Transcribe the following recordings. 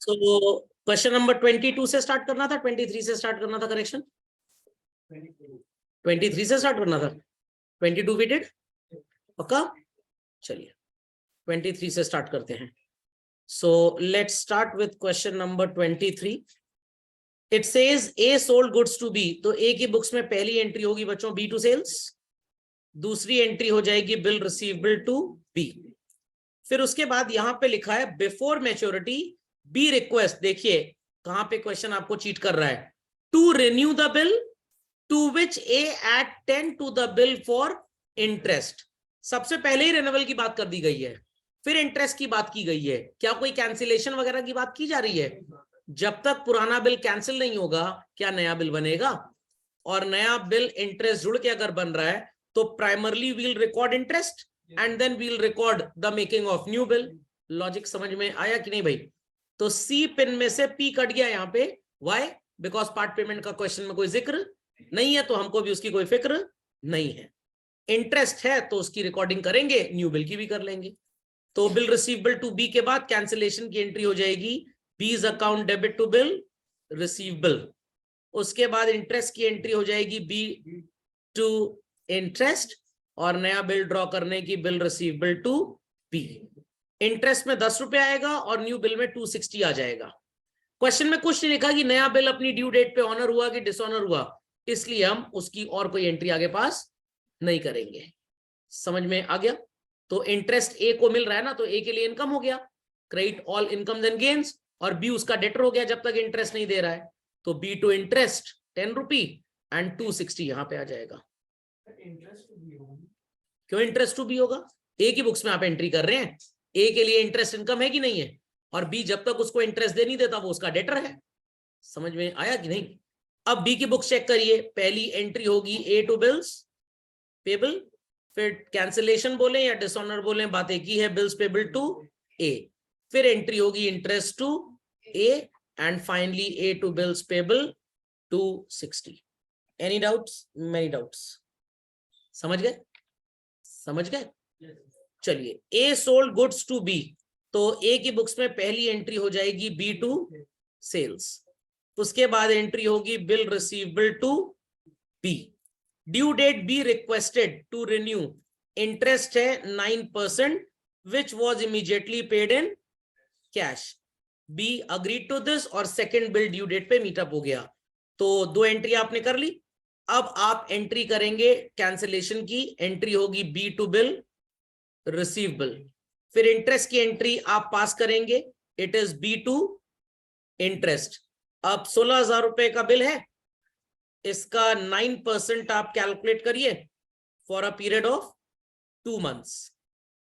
So question number 22 से start करना था, 23 से स्टार्ट करना था? करेक्शन 23 से स्टार्ट करना था। 22 वी डिड पक्का? चलिए 23 से स्टार्ट करते हैं। So let's start with question number 23। It says A sold goods to B. तो ए की बुक्स में पहली एंट्री होगी बच्चों बी टू सेल्स, दूसरी एंट्री हो जाएगी बिल रिसीवेबल टू बी। फिर उसके बाद यहां पे लिखा है बिफोर मैच्योरिटी बी रिक्वेस्ट। देखिए कहां पे क्वेश्चन आपको चीट कर रहा है। To renew the bill to which A at 10 to the bill for interest. सबसे पहले ही रिन्यूअल की बात कर दी गई है, फिर इंटरेस्ट की बात की गई है। क्या कोई कैंसिलेशन वगैरह की बात की जा रही है? जब तक पुराना बिल कैंसिल नहीं होगा क्या नया बिल बनेगा? और नया बिल इंटरेस्ट जुड़ के अगर बन रहा है तो primarily we'll record interest and then we'll record the making of new bill. Logic समझ में आया कि नहीं भाई? तो सी पिन में से पी कट गया यहां पे। व्हाई? बिकॉज पार्ट पेमेंट का क्वेश्चन में कोई जिक्र नहीं है, तो हमको भी उसकी कोई फिक्र नहीं है। इंटरेस्ट है तो उसकी रिकॉर्डिंग करेंगे, न्यू बिल की भी कर लेंगे। तो बिल रिसीवेबल टू बी के बाद कैंसिलेशन की एंट्री हो जाएगी B's account debit to bill receivable. उसके बाद इंटरेस्ट की एंट्री हो जाएगी बी टू इंटरेस्ट और नया बिल ड्रॉ करने की bill receivable to B. Interest में 10 रुपए आएगा और न्यू बिल में 260 आ जाएगा। क्वेश्चन में कुछ नहीं लिखा कि नया बिल अपनी ड्यू डेट पे ऑनर हुआ कि डिसऑनर हुआ, इसलिए हम उसकी और कोई एंट्री आगे पास नहीं करेंगे। समझ में आ गया? तो इंटरेस्ट ए को मिल रहा है ना, तो ए के लिए इनकम हो गया, credit all incomes and gains, और बी उसका डेटर हो गया जब तक इंटरेस्ट नहीं दे रहा है। तो B to interest 10 rupee and 260 यहां पे आ जाएगा। क्यों इंटरेस्ट टू बी होगा? ए की बुक्स में आप एंट्री कर रहे हैं, ए के लिए इंटरेस्ट इनकम है कि नहीं है, और बी जब तक उसको इंटरेस्ट दे नहीं देता वो उसका डेटर है। समझ में आया कि नहीं? अब बी की बुक चेक करिए। पहली एंट्री होगी ए टू बिल्स पेबल, फिर कैंसिलेशन बोले या डिसऑनर बोले बात एक ही है, बिल्स पेबल टू ए। फिर एंट्री होगी interest to A and finally A to bills payable 260। Any doubts? Many doubts? समझ गए? समझ गए? चलिए A sold goods to B, तो ए की बुक्स में पहली एंट्री हो जाएगी बी टू सेल्स। उसके बाद एंट्री होगी bill receivable to B. Due date B requested to renew. Interest है 9% which was immediately paid in cash. B agreed to this और सेकेंड बिल ड्यू डेट पे मीटअप हो गया। तो दो एंट्री आपने कर ली। अब आप एंट्री करेंगे कैंसिलेशन की, एंट्री होगी बी टू बिल रिसीवेबल। फिर इंटरेस्ट की एंट्री आप पास करेंगे, it is B to interest. अब 16,000 रुपए का बिल है, इसका 9% आप कैलकुलेट करिए for a period of 2 months।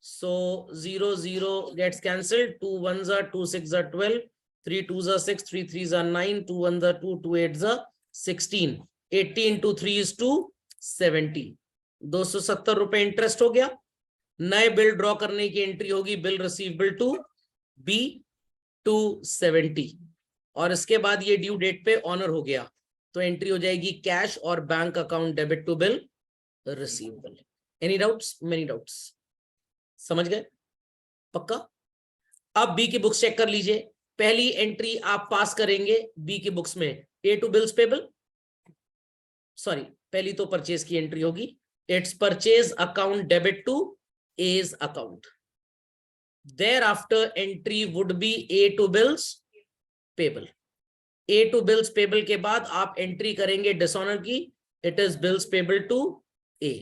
So 0 0 gets cancelled, 2 1s are 2 6s are 12, 3 2s are 6, 3 3s are 9, 2 1s are 2, 2 8s are 16, 80 into 3 is 270। 270 रुपए इंटरेस्ट हो गया। नए बिल ड्रॉ करने की एंट्री होगी बिल रिसीवेबल टू बी 270, और इसके बाद ये ड्यू डेट पे ऑनर हो गया तो एंट्री हो जाएगी कैश और bank account debit to bill receivable. Any doubts? Many doubts? समझ गए? पक्का? अब बी की बुक्स चेक कर लीजिए। पहली एंट्री आप पास करेंगे बी की बुक्स में A to bills payable, sorry पहली तो परचेज की एंट्री होगी, it's purchase account debit to A's account. Thereafter entry would be A to bills payable. A to bills payable के बाद आप एंट्री करेंगे डिसऑनर की, it is bills payable to A।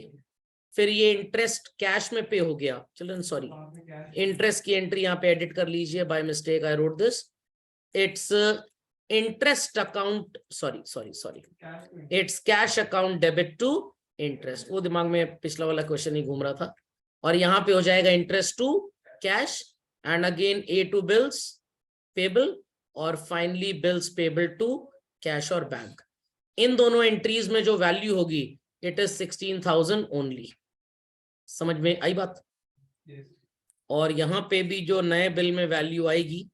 फिर ये इंटरेस्ट कैश में पे हो गया। चिल्ड्रन सॉरी, इंटरेस्ट की एंट्री यहाँ पे एडिट कर लीजिए, by mistake I wrote this. It's interest account, sorry it's cash account debit to interest. वो दिमाग में पिछला वाला क्वेश्चन ही घूम रहा था। और यहां पे हो जाएगा interest to cash and again A to bills payable और finally bills payable to cash और बैंक। इन दोनों एंट्रीज में जो वैल्यू होगी इट इज 16,000 ओनली। समझ में आई बात? और यहां पे भी जो नए बिल में वैल्यू आएगी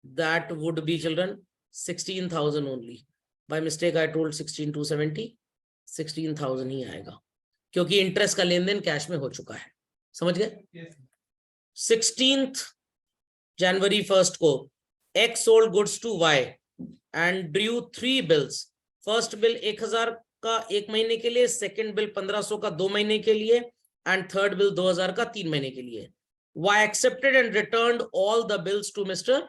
that would be children 16,000 only. Bye mistake I told 16,270, 16,000 ही आएगा क्योंकि इंटरेस्ट का लेन देन कैश में हो चुका है। समझ गए? 16 जनवरी 1 को X sold goods to Y and drew 3 bills. First bill 1000 का 1 महीने के लिए, सेकंड बिल 1500 का 2 महीने के लिए एंड थर्ड बिल 2000 का 3 महीने के लिए. Y accepted and returned all the bills to Mr.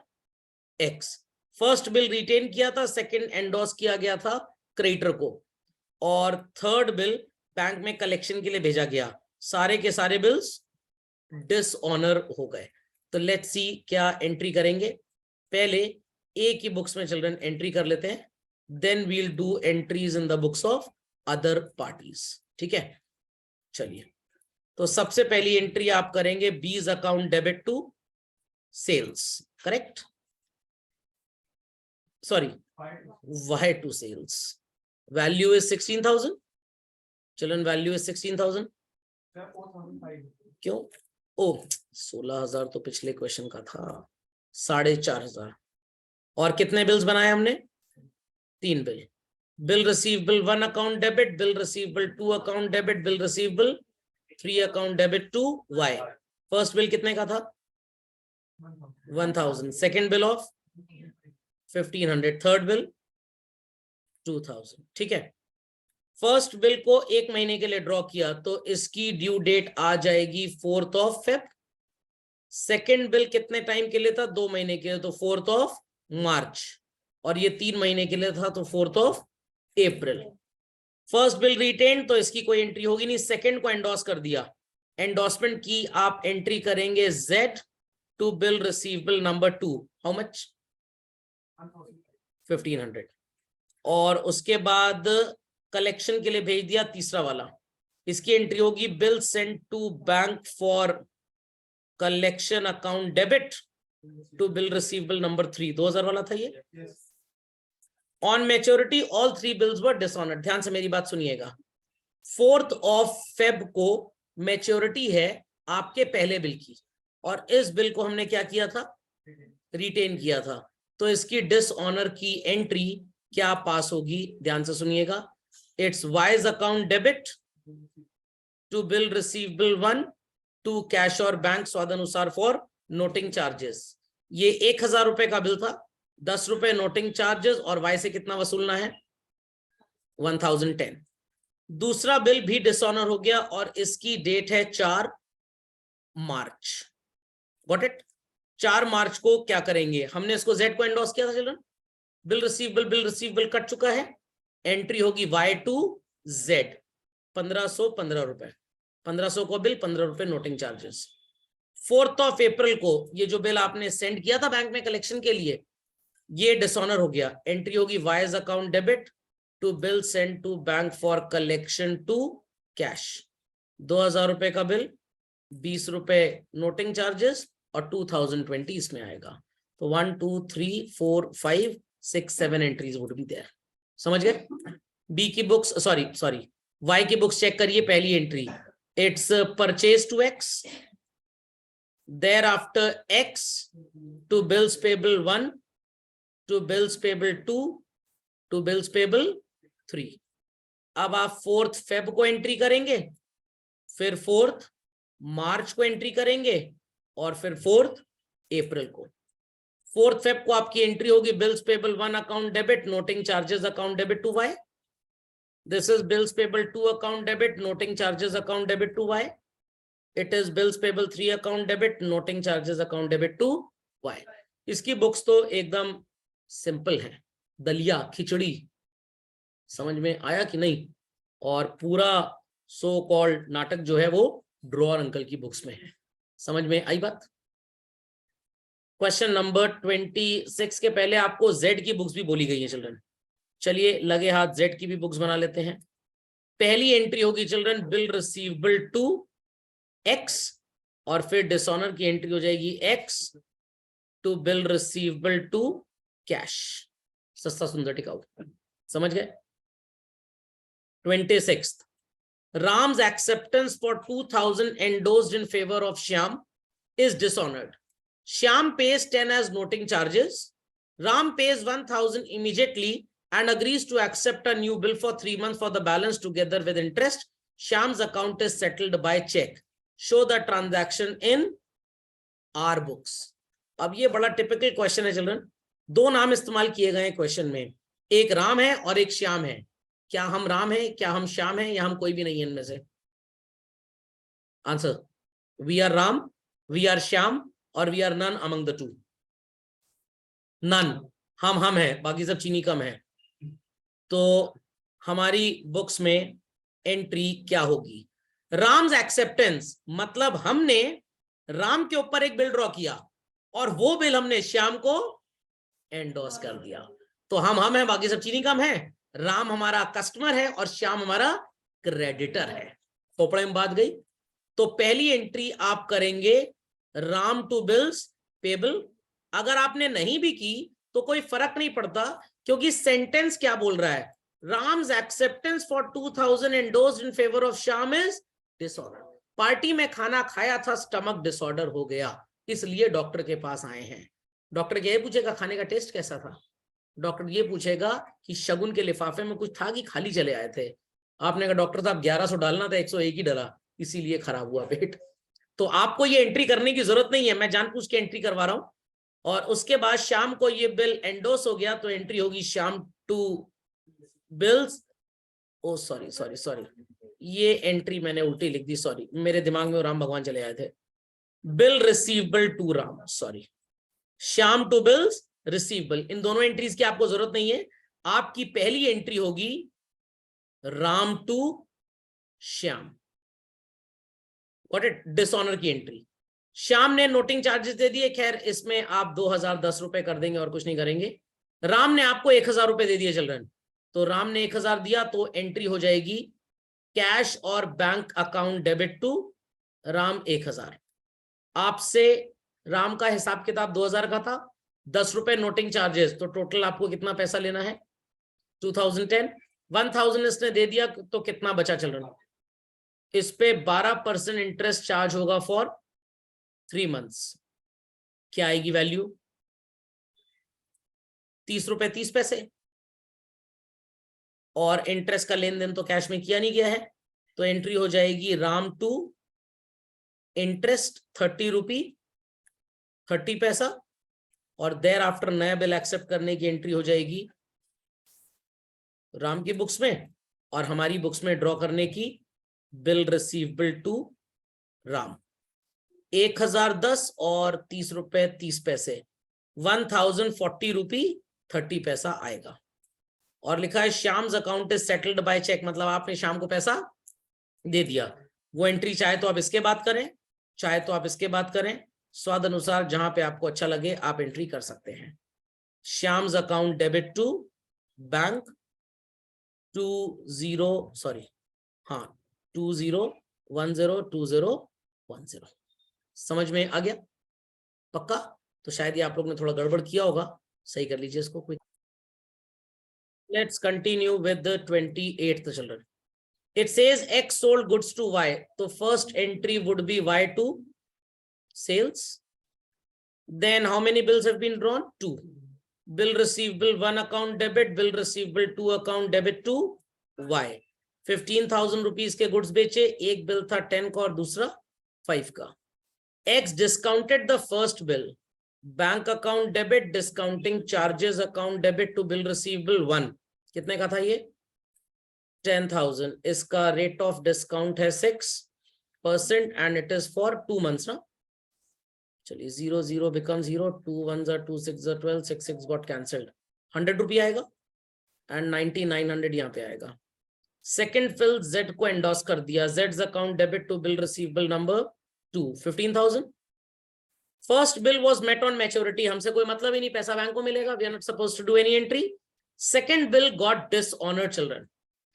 X. First bill retained किया था, सेकंड एंडोर्स किया गया था क्रेडिटर को, और थर्ड बिल बैंक में कलेक्शन के लिए भेजा गया. सारे के सारे बिल्स डिसऑनर हो गए. तो लेट्स सी क्या एंट्री करेंगे. पहले ए की बुक्स में चिल्ड्रन एंट्री कर लेते हैं, then we'll do entries in the books of other parties. ठीक है, चलिए. तो सबसे पहली एंट्री आप करेंगे B's account debit to sales. Correct, sorry, Y to sales. Value is 16,000. Children value is 16,000. क्यों? ओ 16,000 तो पिछले क्वेश्चन का था. 4,500. और कितने बिल्स बनाए हमने? 3 bill. Bill receivable 1 account debit, bill receivable 2 account debit, bill receivable 3 account debit to Y. First bill कितने का था? 1,000. Second bill of 1,500. Third bill 2,000. ठीक है. फर्स्ट बिल को 1 महीने के लिए ड्रॉ किया तो इसकी ड्यू डेट आ जाएगी 4th of Feb. Second bill कितने टाइम के लिए था? 2 महीने के लिए, तो 4th of March. और ये 3 महीने के लिए था तो 4th of April. First bill retained तो इसकी कोई एंट्री होगी नहीं. सेकेंड को एंडोर्स कर दिया. एंडोर्समेंट की आप एंट्री करेंगे Z to bill receivable number 2. How much? 1,500. और उसके बाद कलेक्शन के लिए भेज दिया तीसरा वाला. इसकी एंट्री होगी bill sent to bank for collection account debit to bill receivable number 3. 2000 वाला था ये. On maturity all 3 bills were dishonoured. ध्यान से मेरी बात सुनिएगा. 4th of Feb को मैच्योरिटी है आपके पहले बिल की, और इस बिल को हमने क्या किया था? रिटेन किया था. तो इसकी डिसऑनर की एंट्री क्या पास होगी? ध्यान से सुनिएगा. It's Y's account debit to bill receivable 1 to cash और बैंक स्वादानुसार फॉर नोटिंग चार्जेस. ये 1,000 रुपए का बिल था, 10 रुपए नोटिंग चार्जेस, और वाई से कितना वसूलना है? 1,010. दूसरा बिल भी डिसऑनर हो गया और इसकी डेट है 4 मार्च. Got it? 4 मार्च को क्या करेंगे? हमने इसको Z को एंडोर्स किया था चिल्ड्रन. बिल रिसीवेबल कट चुका है. एंट्री होगी Y टू Z. 1,515 रुपए. 1,500 को बिल, 15 रुपए noting charges. 4th of April को ये जो बिल आपने सेंड किया था बैंक में कलेक्शन के लिए, ये डिसऑनर हो गया. एंट्री होगी Y's account debit to bill send to bank for collection to cash. 2,000 रुपए का बिल, 20 रुपए नोटिंग चार्जेस, और 2,020 इसमें आएगा. तो 1 2 3 4 5 6 7 एंट्रीज वुड बी देयर. समझ गए? बी की बुक्स, सॉरी वाई की बुक्स चेक करिए. पहली entry, it's purchase to X, thereafter X to bills payable 1 to bills payable 2 to bills payable 3. अब आप 4th Feb को एंट्री करेंगे, फिर 4th मार्च को एंट्री करेंगे, और फिर 4th अप्रैल को. 4th Feb को आपकी एंट्री होगी bills payable 1 account debit noting charges account debit to Y. This is bills payable 2 account debit noting charges account debit to Y. It is bills payable 3 account debit noting charges account debit to Y. इसकी books तो एकदम simple है, दलिया खिचड़ी. समझ में आया कि नहीं? और पूरा सो कॉल्ड नाटक जो है वो ड्रॉअर अंकल की बुक्स में है. समझ में आई बात? क्वेश्चन नंबर 26 के पहले आपको Z की बुक्स भी बोली गई है चिल्ड्रन. चलिए लगे हाथ Z की भी बुक्स बना लेते हैं. पहली एंट्री होगी children bill receivable to X, और फिर डिसऑनर की एंट्री हो जाएगी X to bill receivable to cash. सस्ता सुंदर टिकाऊ. समझ गए? 26th, Ram's acceptance for 2,000 endorsed in favor of Shyam is dishonored. Shyam pays 10 as noting charges. Ram pays 1,000 immediately and agrees to accept a new bill for 3 months for the balance together with interest. Shyam's account is settled by check. Show the transaction in our books. अब ये बड़ा typical question है children, दो नाम इस्तेमाल किए गए हैं क्वेश्चन में, एक राम है और एक श्याम है। क्या हम राम है, क्या हम श्याम है, या हम कोई भी नहीं है इनमें से? Answer, we are Ram, we are Shyam, और we are none among the two. None, हम है, बाकी सब चीनी कम है। तो हमारी बुक्स में एंट्री क्या होगी? राम्स एक्सेप्टेंस, मतलब हमने राम के ऊपर एक बिल ड्रॉ किया और वो बिल हमने श्याम को एंडोर्स कर दिया। तो हम है, बाकी सब चीनी कम है। राम हमारा कस्टमर है और श्याम हमारा क्रेडिटर है। खोपड़े में बात गई। तो पहली एंट्री आप करेंगे राम टू बिल्स पेबल। अगर आपने नहीं भी की तो कोई फर्क नहीं पड़ता, क्योंकि सेंटेंस क्या बोल रहा है? Ram's acceptance for 2000 endorsed in favour of Shyam is disorder. Party में खाना खाया था, स्टमक डिसऑर्डर हो गया, इसलिए डॉक्टर के पास आए हैं। डॉक्टर ये पूछेगा खाने का टेस्ट कैसा था? डॉक्टर ये पूछेगा कि शगुन के लिफाफे में कुछ था कि खाली चले आए थे? आपने कहा डॉक्टर साहब 1100 डालना था, 101 ही डाला, इसीलिए खराब हुआ पेट। तो आपको ये एंट्री करने की जरूरत नहीं है, मैं जानबूझ के एंट्री करवा रहा हूं। और उसके बाद शाम को ये बिल एंडोस हो गया तो एंट्री होगी शाम to bills. Oh sorry sorry sorry, ये एंट्री मैंने उल्टी लिख दी, सॉरी, मेरे दिमाग में राम भगवान चले आए थे। Bill receivable to Ram, sorry, Shyam to bills receivable. इन दोनों एंट्रीज की आपको जरूरत नहीं है। आपकी पहली एंट्री होगी Ram to Shyam, what it dishonour की एंट्री। श्याम ने नोटिंग चार्जेस दे दिए, खैर इसमें आप 2010 रुपए कर देंगे और कुछ नहीं करेंगे। राम ने आपको 1000 रुपए दे दिए चिल्ड्रन, तो राम ने 1000 दिया तो एंट्री हो जाएगी कैश और bank account debit to Ram 1000। आपसे राम का हिसाब किताब 2000 का था, 10 रुपए नोटिंग चार्जेस, तो टोटल आपको कितना पैसा लेना है? 2010। 1000 इसने दे दिया तो कितना बचा चिल्ड्रन? इस पे 12% इंटरेस्ट चार्ज होगा फॉर 3 मंथ्स। क्या आएगी वैल्यू? 30 रुपए 30 पैसे। और इंटरेस्ट का लेन देन तो कैश में किया नहीं गया है, तो एंट्री हो जाएगी राम टू इंटरेस्ट 30 रुपी 30 पैसा। और देयर आफ्टर नया बिल एक्सेप्ट करने की एंट्री हो जाएगी राम की बुक्स में, और हमारी बुक्स में ड्रॉ करने की बिल रिसीवेबल टू राम 1010 और 30 रुपए 30 पैसे, 1040 रुपी 30 पैसा आएगा। और लिखा है Shyam's account is settled by cheque, मतलब आपने शाम को पैसा दे दिया। वो एंट्री चाहे तो आप इसके बाद करें, चाहे तो आप इसके बाद करें, स्वाद अनुसार जहां पे आपको अच्छा लगे आप एंट्री कर सकते हैं। Shyam's account debit to bank 20102010। समझ में आ गया? पक्का? तो शायद ये आप लोग ने थोड़ा गड़बड़ किया होगा, सही कर लीजिए इसको quick. Let's continue with the 28th children. It says X sold goods to Y, तो first entry would be Y to sales. Then how many bills have been drawn? 2. Bill receivable 1 account debit, bill receivable 2 account debit to Y. 15,000 rupees के goods बेचे, एक bill था 10 का और दूसरा 5 का। X discounted the first bill, bank account debit, discounting charges account debit to bill receivable 1। कितने का था ये? 10,000। इसका रेट ऑफ डिस्काउंट है 6% and it is for 2 months ना। चलिए 0 0 बिकम 0, 2 1 2 6 12, 6 6 गॉट कैंसल्ड। 100 रुपये आएगा एंड 9900 यहाँ पे आएगा। सेकेंड फिल Z को एंडोर्स कर दिया, Z's account debit to bill receivable number 2, 15,000। First bill was met on maturity, हमसे कोई मतलब ही नहीं, पैसा बैंक को मिलेगा, we are not supposed to do any entry. Second bill got dishonoured children,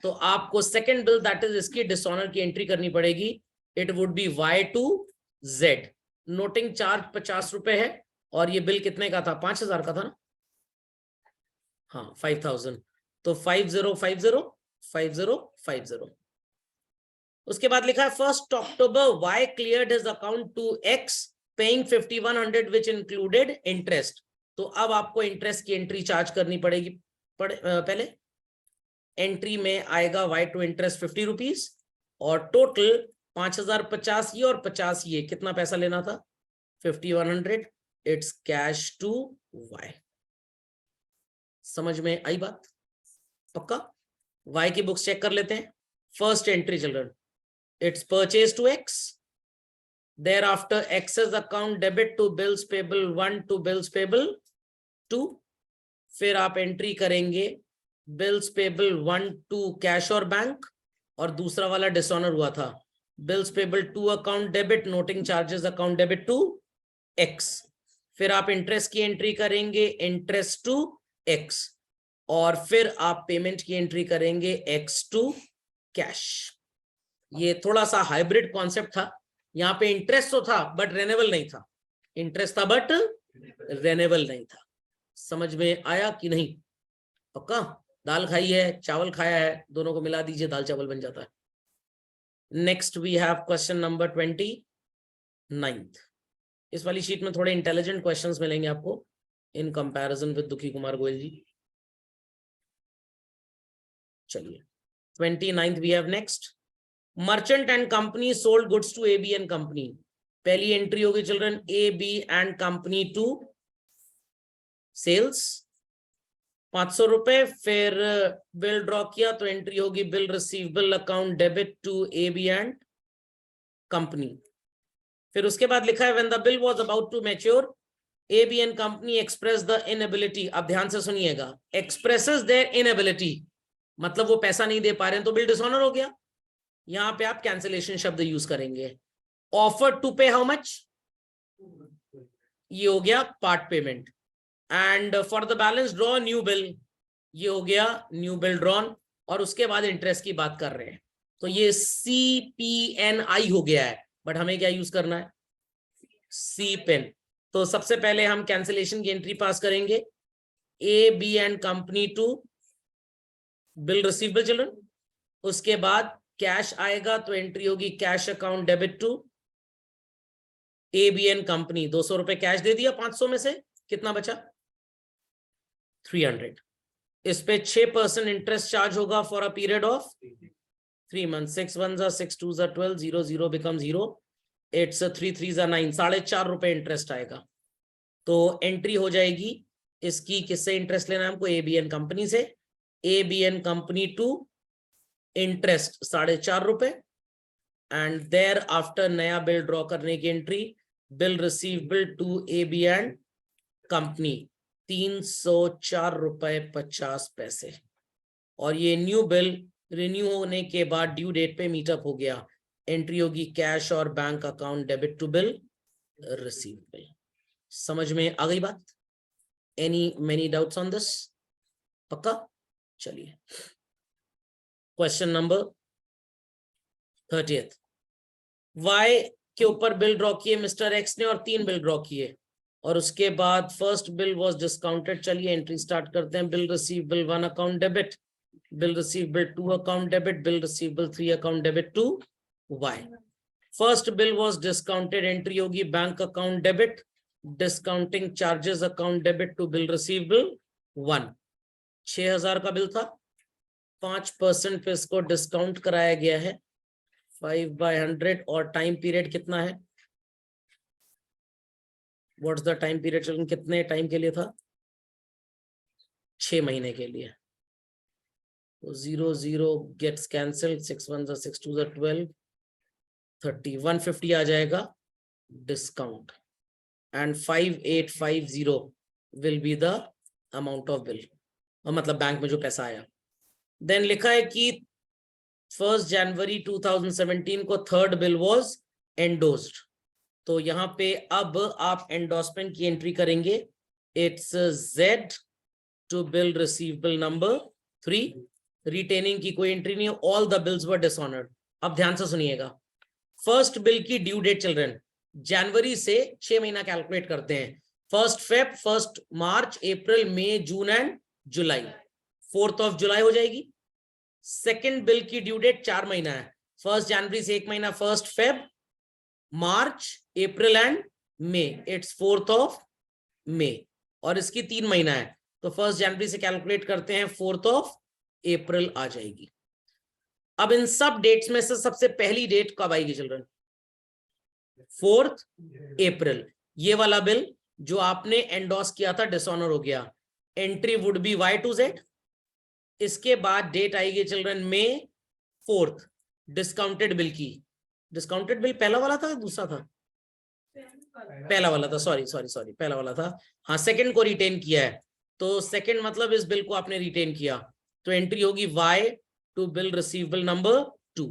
तो आपको सेकेंड बिल दैट इज इसकी डिसऑनर की एंट्री करनी पड़ेगी। It would be Y to Z। Noting charge 50 रुपए है और ये बिल कितने का था? 5000 का था ना। हाँ 5000, तो 5050 5050। उसके बाद लिखा है 1st October Y cleared his account to X paying 5100 which included interest। तो अब आपको इंटरेस्ट की एंट्री चार्ज करनी पड़ेगी। पहले एंट्री में आएगा Y टू इंटरेस्ट 50 रुपीज और टोटल 5050 ये और 50 ये, कितना पैसा लेना था? 5100 इट्स कैश टू वाई। समझ में आई बात? पक्का? वाई की बुक्स चेक कर लेते हैं। First entry children, it's purchase to X, thereafter excess account debit to bills payable 1 to bills payable 2। फिर आप एंट्री करेंगे बिल्स पेबल 1 टू कैश और बैंक, और दूसरा वाला डिसऑनर हुआ था bills payable 2 account debit noting charges account debit to X. फिर आप इंटरेस्ट की एंट्री करेंगे इंटरेस्ट टू एक्स, और फिर आप पेमेंट की एंट्री करेंगे एक्स टू कैश। ये थोड़ा सा हाइब्रिड कॉन्सेप्ट था। यहाँ पे इंटरेस्ट तो था बट रेनेबल नहीं था, इंटरेस्ट था बट रेनेबल नहीं था। समझ में आया कि नहीं? पक्का? दाल खाई है, चावल खाया है, दोनों को मिला दीजिए, दाल चावल बन जाता है। Next we have question number 29। इस वाली शीट में थोड़े इंटेलिजेंट क्वेश्चंस मिलेंगे आपको इन कंपैरिजन विद दुखी कुमार गोयल जी। चलिए 29th we have next, merchant and company sold goods to A B and company. पहली एंट्री होगी children A B and company to sales 500 रुपए। फिर बिल ड्रॉ किया तो एंट्री होगी bill receivable account debit to A B and company. फिर उसके बाद लिखा है when the bill was about to mature A B and company express the inability. अब ध्यान से सुनिएगा, एक्सप्रेसेस देयर इनएबिलिटी मतलब वो पैसा नहीं दे पा रहे हैं तो बिल डिसऑनर हो गया। यहां पे आप कैंसिलेशन शब्द यूज करेंगे। ऑफर टू पे हाउ मच, ये हो गया part payment. And for the balance draw new bill, ये हो गया न्यू बिल ड्रॉन। और उसके बाद इंटरेस्ट की बात कर रहे हैं तो ये CPNI हो गया है, बट हमें क्या यूज करना है? C pen. तो सबसे पहले हम कैंसिलेशन की एंट्री पास करेंगे A B and company to bill receivable children. उसके बाद कैश आएगा तो एंट्री होगी cash account debit to A B and company. 200 रुपए कैश दे दिया 500 में से, कितना बचा? 300। इस पे 6% इंटरेस्ट चार्ज होगा for a period of 3 month. 6 1 6 2 12, 0 0 become 0, 8 3 3 9, 4.5 रुपए इंटरेस्ट आएगा। तो एंट्री हो जाएगी इसकी, किससे इंटरेस्ट लेना है हमको? ए बी एन कंपनी से। A B and company to interest 4.5 रुपए, एंड देयर आफ्टर नया बिल ड्रॉ करने की entry bill receivable to A B and company 304 रुपए 50 पैसे। और ये न्यू बिल रिन्यू होने के बाद ड्यू डेट पे मीटअप हो गया। एंट्री होगी कैश और bank account debit to bill receivable. समझ में आ गई बात? Many doubts on this? पक्का? चलिए क्वेश्चन नंबर 30th, वाई के ऊपर बिल ड्रॉ किए मिस्टर एक्स ने और 3 बिल ड्रॉ किए, और उसके बाद फर्स्ट बिल वाज डिस्काउंटेड। चलिए एंट्री स्टार्ट करते हैं। Bill receivable 1 account debit, bill receivable 2 account debit, bill receivable 3 account debit to Y. First bill was discounted, entry होगी bank account debit, discounting charges account debit to bill receivable 1। 6000 का bill था, 5% पे इसको discount कराया गया है 5/100। और time period कितना है? What's the time period children? कितने टाइम के लिए था? 6 महीने के लिए। तो 0 0 गेट्स कैंसिल्ड, 6 1 6 2 12, 30, 150 आ जाएगा discount, and 5850 will be the amount of bill, मतलब बैंक में जो पैसा आया। देन लिखा है कि 1 जनवरी 2017 को थर्ड बिल वाज एंडोस्ड। तो यहाँ पे अब आप एंडोर्समेंट की एंट्री करेंगे। It's Z to bill receivable number 3। Retaining की कोई एंट्री नहीं है, all the bills were dishonoured. अब ध्यान से सुनिएगा, फर्स्ट बिल की ड्यू डेट चिल्ड्रन जनवरी से 6 महीना कैलकुलेट करते हैं। 1 Feb, 1 March, April, May, June and July. 4 जुलाई हो जाएगी। सेकेंड बिल की ड्यू डेट 4 महीना है। 1 जनवरी से 1 महीना, 1 Feb, March, April and May, it's 4 May. और इसकी 3 महीना है तो 1 जनवरी से कैलकुलेट करते हैं, 4 अप्रैल आ जाएगी। अब इन सब डेट्स में से सबसे पहली डेट कब आएगी चिल्ड्रन? 4 अप्रैल। ये वाला बिल जो आपने एंडोस किया था डिसऑनर हो गया, एंट्री वुड बी Y2Z। इसके बाद डेट आएगी चिल्ड्रन में 4th, डिस्काउंटेड बिल की। डिस्काउंटेड बिल पहला वाला था दूसरा था? पहला वाला था, सॉरी सॉरी सॉरी, पहला वाला था। हाँ, सेकंड को रिटेन किया है, तो सेकंड मतलब इस बिल को आपने रिटेन किया, तो एंट्री होगी Y to bill receivable number 2,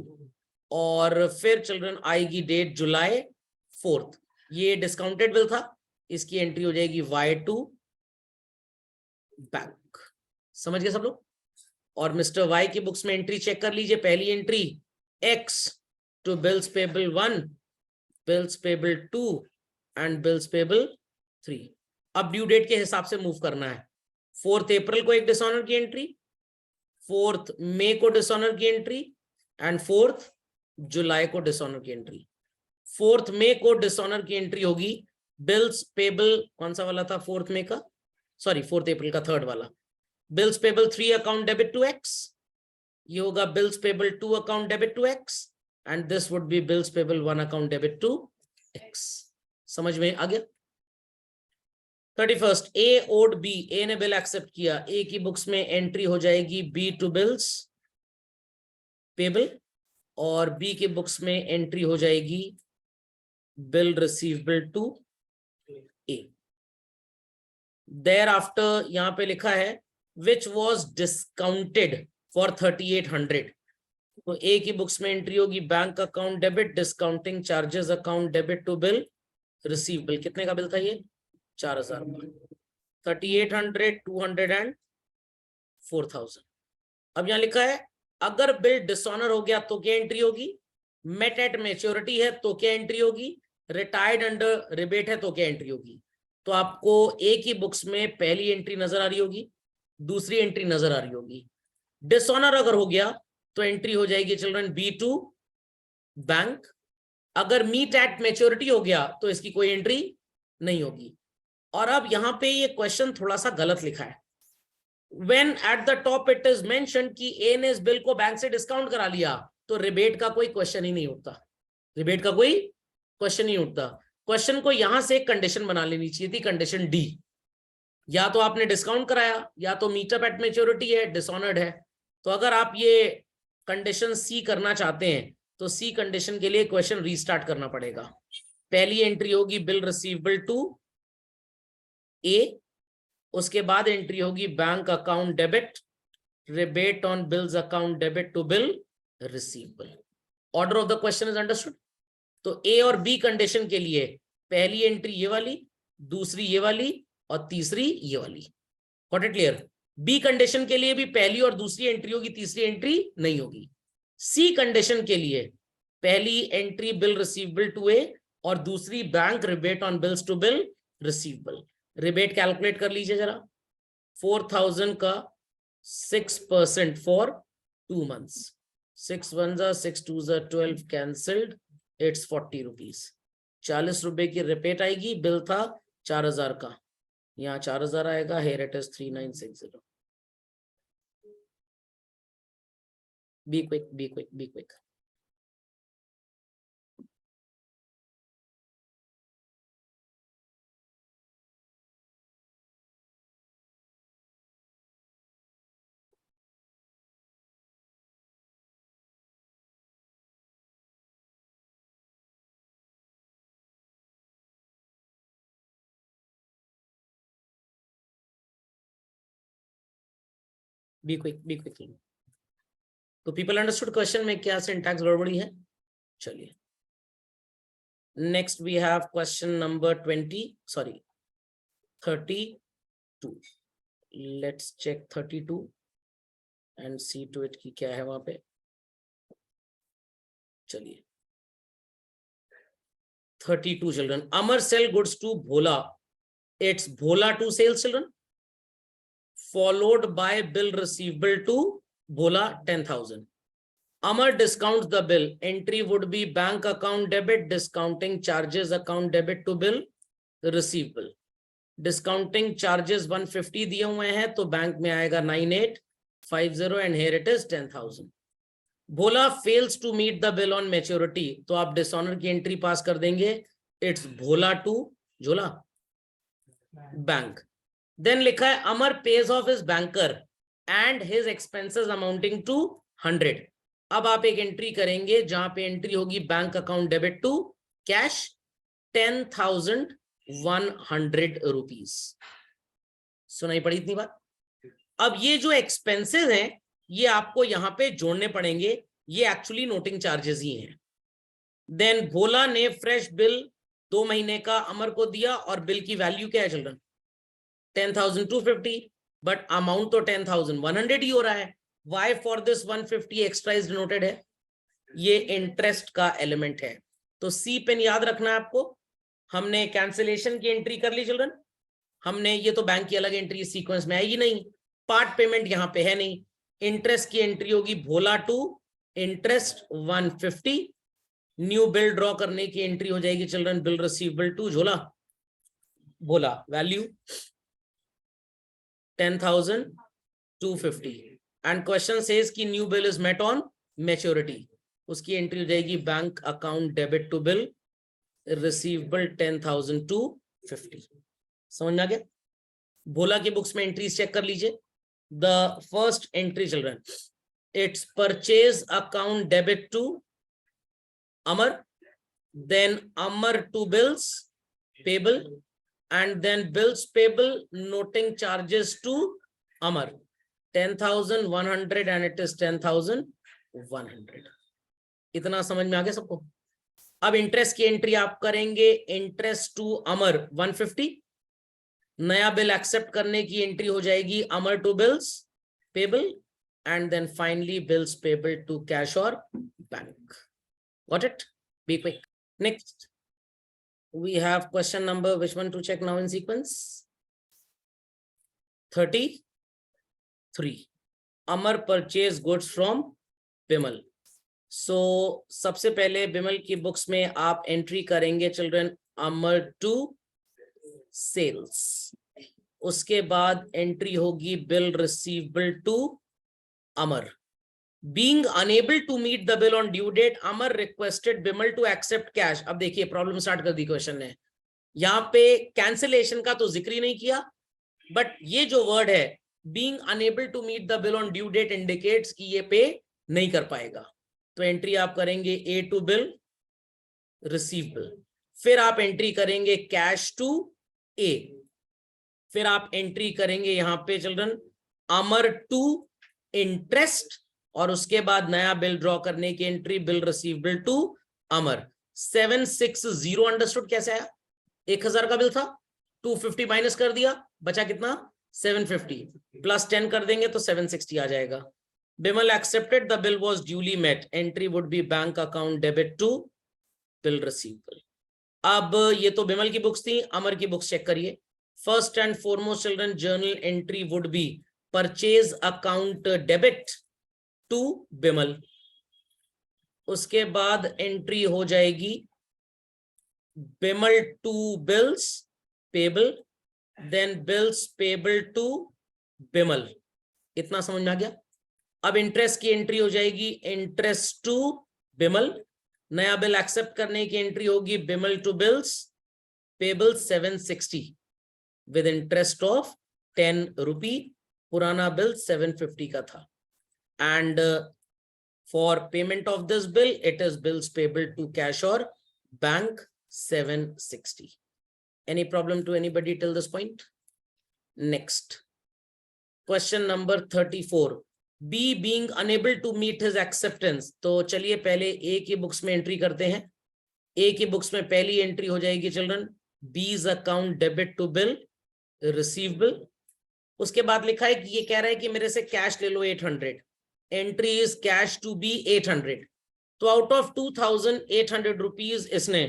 और फिर चिल्ड्रन आएगी डेट जुलाई 4th। ये डिस्काउंटेड बिल था, इसकी एंट्री हो जाएगी Y2 बैंक। समझ गए सब लोग? और मिस्टर वाई की बुक्स में एंट्री चेक कर लीजिए। पहली entry X to bills payable 1, bills payable 2 and bills payable 3। अब ड्यू डेट के हिसाब से मूव करना है। 4th अप्रैल को एक डिसऑनर की एंट्री, 4th मई को डिसऑनर की एंट्री, एंड 4th जुलाई को डिसऑनर की एंट्री। 4th मई को डिसऑनर की एंट्री होगी बिल्स पेबल, कौन सा वाला था 4th मई का, सॉरी 4th अप्रैल का, थर्ड वाला, bills payable 3 account debit to X। ये होगा bills payable 2 account debit to X, and this would be bills payable 1 account debit to X। समझ में आ गया? 31st A owed B, A ने बिल एक्सेप्ट किया, A की बुक्स में एंट्री हो जाएगी B टू बिल्स पेबल, और B की बुक्स में एंट्री हो जाएगी bill receivable to A। Thereafter यहां पे लिखा है विच वॉज डिस्काउंटेड फॉर 3800, तो A की बुक्स में एंट्री होगी bank account debit discounting charges account debit to bill receivable. कितने का बिल था ये? 4000 का। 3800, 200 एंड 4000। अब यहां लिखा है अगर बिल डिसऑनर हो गया तो क्या एंट्री होगी, मेट एट मैच्योरिटी है तो क्या एंट्री होगी, रिटायर्ड अंडर रिबेट है तो क्या एंट्री होगी। तो आपको ए की बुक्स में पहली एंट्री नजर आ रही होगी, दूसरी एंट्री नजर आ रही होगी। डिसऑनर अगर हो गया तो एंट्री हो जाएगी चिल्ड्रन बी टू बैंक। अगर मीट एट मैच्योरिटी हो गया तो इसकी कोई एंट्री नहीं होगी। और अब यहां पे ये क्वेश्चन थोड़ा सा गलत लिखा है। When at the top it is mentioned कि ए ने इस बिल को बैंक से डिस्काउंट करा लिया, तो रिबेट का कोई क्वेश्चन ही नहीं उठता, रिबेट का कोई क्वेश्चन नहीं उठता। क्वेश्चन को यहां से एक कंडीशन बना लेनी चाहिए थी, कंडीशन डी, या तो आपने डिस्काउंट कराया या तो मीटअप एट मैच्योरिटी है, डिसऑनर्ड है। तो अगर आप ये कंडीशन सी करना चाहते हैं तो सी कंडीशन के लिए क्वेश्चन रीस्टार्ट करना पड़ेगा। पहली एंट्री होगी बिल रिसीवेबल टू ए, उसके बाद एंट्री होगी bank account debit rebate on bills account debit to bill receivable. Order of the question is understood? तो ए और बी कंडीशन के लिए पहली एंट्री ये वाली, दूसरी ये वाली, और तीसरी ये वाली। Got it clear? B condition के लिए भी पहली और दूसरी एंट्री होगी, तीसरी एंट्री नहीं होगी। सी कंडीशन के लिए पहली entry bill receivable to A और दूसरी bank rebate on bills to bill receivable. Rebate calculate कर लीजिए जरा, 4000 का 6% for 2 months, 6 1 6 2 12 cancelled, it's 40 rupees. 40 रुपए की रिबेट आएगी, बिल था 4000 का, यहाँ 4000 आएगा, here it is 3960। Be quick, be quick, be quick. Be quick, be quick. तो पीपल अंडरस्टूड क्वेश्चन में क्या सिंटैक्स गड़बड़ी है? चलिए next we have question number 32। Let's check 32 and see to it की क्या है वहां पे। चलिए 32 children, Amar sell goods to Bhola, it's Bhola to sales children, followed by bill receivable to Bhola 10,000. Amar discounts the bill. Entry would be bank account debit, discounting charges account debit to bill receivable. Discounting charges 150 दिए हुए हैं तो bank में आएगा 9850 and here it is 10,000. Bhola fails to meet the bill on maturity, तो आप dishonour की entry pass कर देंगे, it's Bhola to Jhola. Bank. Then लिखा है Amar pays off his banker and his expenses amounting to 100। अब आप एक एंट्री करेंगे जहां पे एंट्री होगी bank account debit to cash 10,100 rupees. सुनाई पड़ी इतनी बात। अब ये जो एक्सपेंसेस हैं ये आपको यहां पे जोड़ने पड़ेंगे, ये एक्चुअली नोटिंग चार्जेस ही हैं। देन भोला ने फ्रेश बिल 2 महीने का अमर को दिया और बिल की वैल्यू क्या है चिल्ड्रन 10,250, बट अमाउंट तो 10,100 ही हो रहा है। Why for this 150 extra is denoted है, ये इंटरेस्ट का एलिमेंट है। तो सी पेन याद रखना है आपको। हमने कैंसिलेशन की एंट्री कर ली चिल्ड्रन, हमने ये तो बैंक की अलग एंट्री सीक्वेंस में आएगी नहीं, पार्ट पेमेंट यहां पे है नहीं। इंटरेस्ट की एंट्री होगी Bhola to interest 150, new bill draw करने की एंट्री हो जाएगी चिल्ड्रन बिल रिसीवेबल टू झोला Bhola, value 10,250 and question says कि new bill is met on maturity, उसकी एंट्री हो जाएगी bank account debit to bill receivable 10,250। समझ में आ गया। भोला की बुक्स में एंट्रीज चेक कर लीजिए। The first entry children, it's purchase account debit to Amar, then Amar to bills payable, and then bills payable noting charges to Amar 10,100 and it is 10,100। इतना समझ में आ गया सबको। अब इंटरेस्ट की एंट्री आप करेंगे, इंटरेस्ट टू अमर 150, नया बिल एक्सेप्ट करने की एंट्री हो जाएगी Amar to bills payable, and then finally bills payable to cash और bank. Got it? Be quick. Next, we have question number, which one to check now in sequence? 33. Amar purchase goods from Bimal. So, सबसे पहले बिमल की books में आप entry करेंगे children Amar to sales, उसके बाद entry होगी bill receivable to Amar. Being unable to meet the bill on due date, Amar requested Bimal to accept cash। अब देखिए प्रॉब्लम स्टार्ट कर दी क्वेश्चन ने, यहाँ पे कैंसिलेशन का तो जिक्र ही नहीं किया, बट ये जो वर्ड है being unable to meet the bill on due date indicates कि ये पे नहीं कर पाएगा। तो एंट्री आप करेंगे A to bill receivable, फिर आप एंट्री करेंगे कैश टू A, फिर आप एंट्री करेंगे यहाँ पे चिल्ड्रन अमर टू इंटरेस्ट, और उसके बाद नया बिल ड्रॉ करने की entry bill receivable to Amar 760। Understood कैसे आया? 1,000 का बिल था, 250 माइनस कर दिया, बचा कितना 750, प्लस 10 कर देंगे तो 760 आ जाएगा। Bimal accepted the bill was duly met, entry would be bank account debit to bill receivable. अब ये तो बिमल की बुक्स थी, अमर की बुक्स चेक करिए। First and foremost children journal entry would be purchase account debit to Bimal, उसके बाद एंट्री हो जाएगी Bimal to bills payable, then bills payable to Bimal. इतना समझ में आ गया। अब इंटरेस्ट की एंट्री हो जाएगी इंटरेस्ट टू बिमल, नया बिल एक्सेप्ट करने की एंट्री होगी Bimal to bills payable 760 with interest of 10 rupee, पुराना बिल 750 का था। And for payment of this bill, it is bills payable to cash or bank 760. Any problem to anybody till this point? Next, question number 34. B being unable to meet his acceptance. तो चलिए पहले A की books में entry करते हैं। A की books में पहली एंट्री हो जाएगी children B's account debit to bill receivable। उसके बाद लिखा है कि ये कह रहा है कि मेरे से कैश ले लो 800, entry is cash to B 800। तो आउट ऑफ 2,800 रुपीज इसने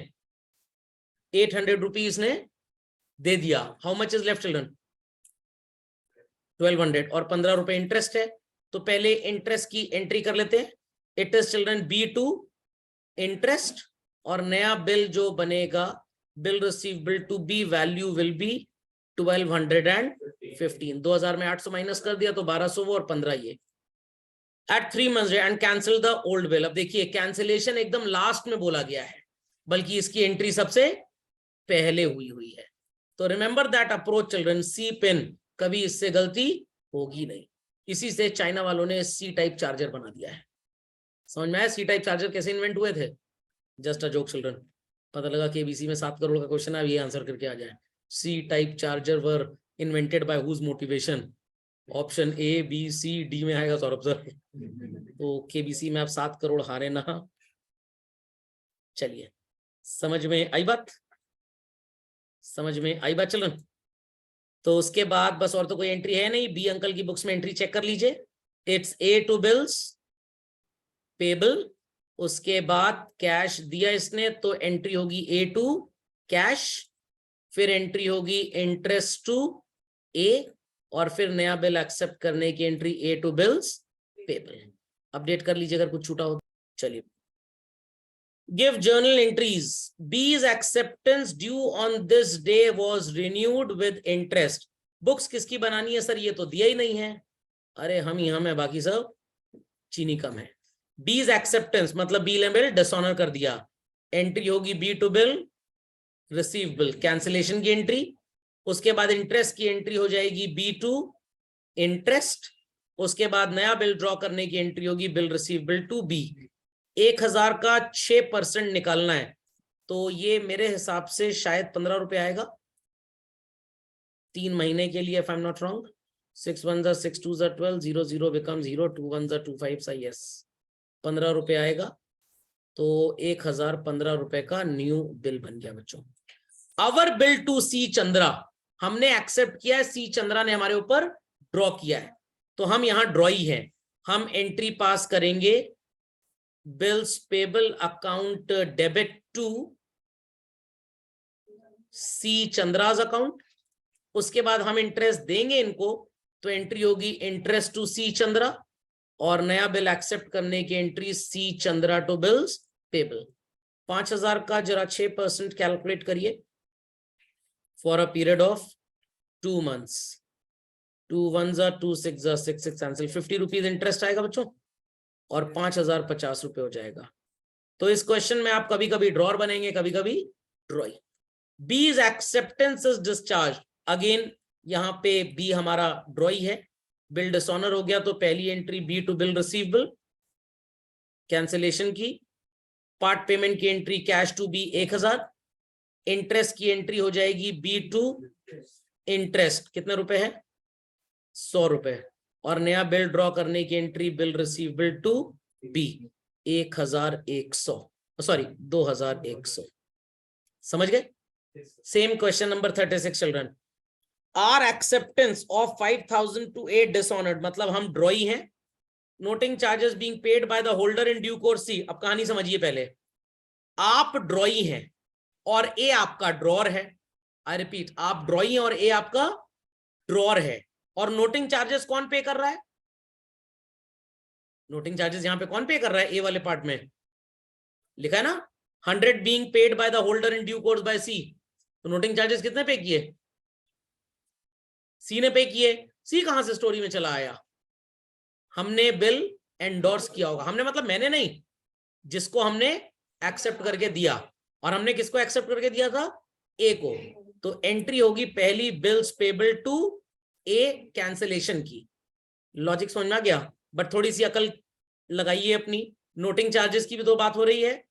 800 रुपीज ने दे दिया। How much is left children 1200, और 15 रुपए इंटरेस्ट है। तो पहले इंटरेस्ट की एंट्री कर लेते हैं। It is children B to interest, और नया बिल जो बनेगा bill receivable to B, value will be 1215। 2000 में 800 माइनस कर दिया तो 1200 वो और 15 ये। At 3 months and cancel the old bill. अब देखिए कैंसिलेशन एकदम लास्ट में बोला गया है, बल्कि इसकी एंट्री सबसे पहले हुई है। तो remember that approach children, C pin, कभी इससे गलती होगी नहीं। इसी से चाइना वालों ने सी टाइप चार्जर बना दिया है। समझ में आया सी टाइप चार्जर कैसे इन्वेंट हुए थे? Just a joke children. पता लगा कि एबीसी में 7 करोड़ का क्वेश्चन है, ये आंसर करके आ जाए। C type charger were invented by whose motivation? Option A, B, C, D में आएगा सौरभ सर। तो केबीसी में आप 7 करोड़ हारे ना। चलिए, समझ में आई बात? समझ में आई बात चिल्ड्रन? तो उसके बाद बस और तो कोई एंट्री है नहीं। बी अंकल की बुक्स में एंट्री चेक कर लीजिए। It's A to bills payable, उसके बाद कैश दिया इसने तो एंट्री होगी ए टू कैश, फिर एंट्री होगी इंटरेस्ट टू ए, और फिर नया बिल एक्सेप्ट करने की entry A to bills payable. Update कर लीजिए अगर कुछ छूटा हो। चलिए, give journal entries. B's acceptance due on this day was renewed with interest. Books किसकी बनानी है सर? ये तो दिया ही नहीं है। अरे हम ही हम है, बाकी सब चीनी कम है। बीज एक्सेप्टेंस मतलब बी ने बिल डिसऑनर कर दिया, एंट्री होगी B to bill receivable, cancellation की एंट्री। उसके बाद इंटरेस्ट की एंट्री हो जाएगी बी टू इंटरेस्ट। उसके बाद नया बिल ड्रॉ करने की एंट्री होगी bill receivable to B. 1000 का 6% निकालना है, तो ये मेरे हिसाब से शायद 15 रुपए आएगा 3 महीने के लिए, if I am not wrong. 6 1 6 2 12, 0 0 becomes 0, 2 1 2 5, yes 15 रुपए आएगा। तो 1015 रुपए का न्यू बिल बन गया बच्चों। अवर बिल टू सी चंद्रा, हमने एक्सेप्ट किया है, सी चंद्रा ने हमारे ऊपर ड्रॉ किया है, तो हम यहां ड्रॉई है। हम एंट्री पास करेंगे bills payable account debit to C Chandra's account. उसके बाद हम इंटरेस्ट देंगे इनको, तो एंट्री होगी इंटरेस्ट टू सी चंद्रा, और नया बिल एक्सेप्ट करने की entry C Chandra to bills payable. 5000 का जरा 6% कैलकुलेट करिए for a period of 2 months। 2 1 2 6 6 6 cancel, 50 rupees interest आएगा बच्चों, और 5050 रुपए हो जाएगा। तो इस क्वेश्चन में आप कभी कभी ड्रॉर बनेंगे, कभी कभी drawee. B is acceptance is discharge, again यहां पे बी हमारा ड्रॉई है, बिल डिसऑनर हो गया, तो पहली entry B to bill receivable cancellation की। पार्ट पेमेंट की entry cash to B 1000, interest की एंट्री हो जाएगी बी टू इंटरेस्ट, कितने रुपए है? 100 रुपए, और नया बिल ड्रॉ करने की entry bill receivable to B 1100, sorry 2100। समझ गए? Same question number 36 children. R acceptance of 5000 to A dishonoured, मतलब हम ड्रॉई हैं। Noting charges being paid by the holder in due course C. अब कहानी समझिए पहले, आप ड्रॉई हैं और ए आपका ड्रॉर है। आई रिपीट, आप ड्रॉई हैं और ए आपका ड्रॉर है, और नोटिंग चार्जेस कौन पे कर रहा है? नोटिंग चार्जेस यहां पे कौन पे कर रहा है? ए वाले पार्ट में लिखा है ना 100 being paid by the holder in due course by C. तो नोटिंग चार्जेस कितने पे किए? सी ने पे किए। सी कहां से स्टोरी में चला आया? हमने बिल एंडोर्स किया होगा, हमने मतलब मैंने नहीं, जिसको हमने एक्सेप्ट करके दिया। और हमने किसको एक्सेप्ट करके दिया था? ए को। तो एंट्री होगी पहली bills payable to A cancellation की। लॉजिक समझ में आ गया? बट थोड़ी सी अकल लगाइए अपनी। नोटिंग चार्जेस की भी तो बात हो रही है।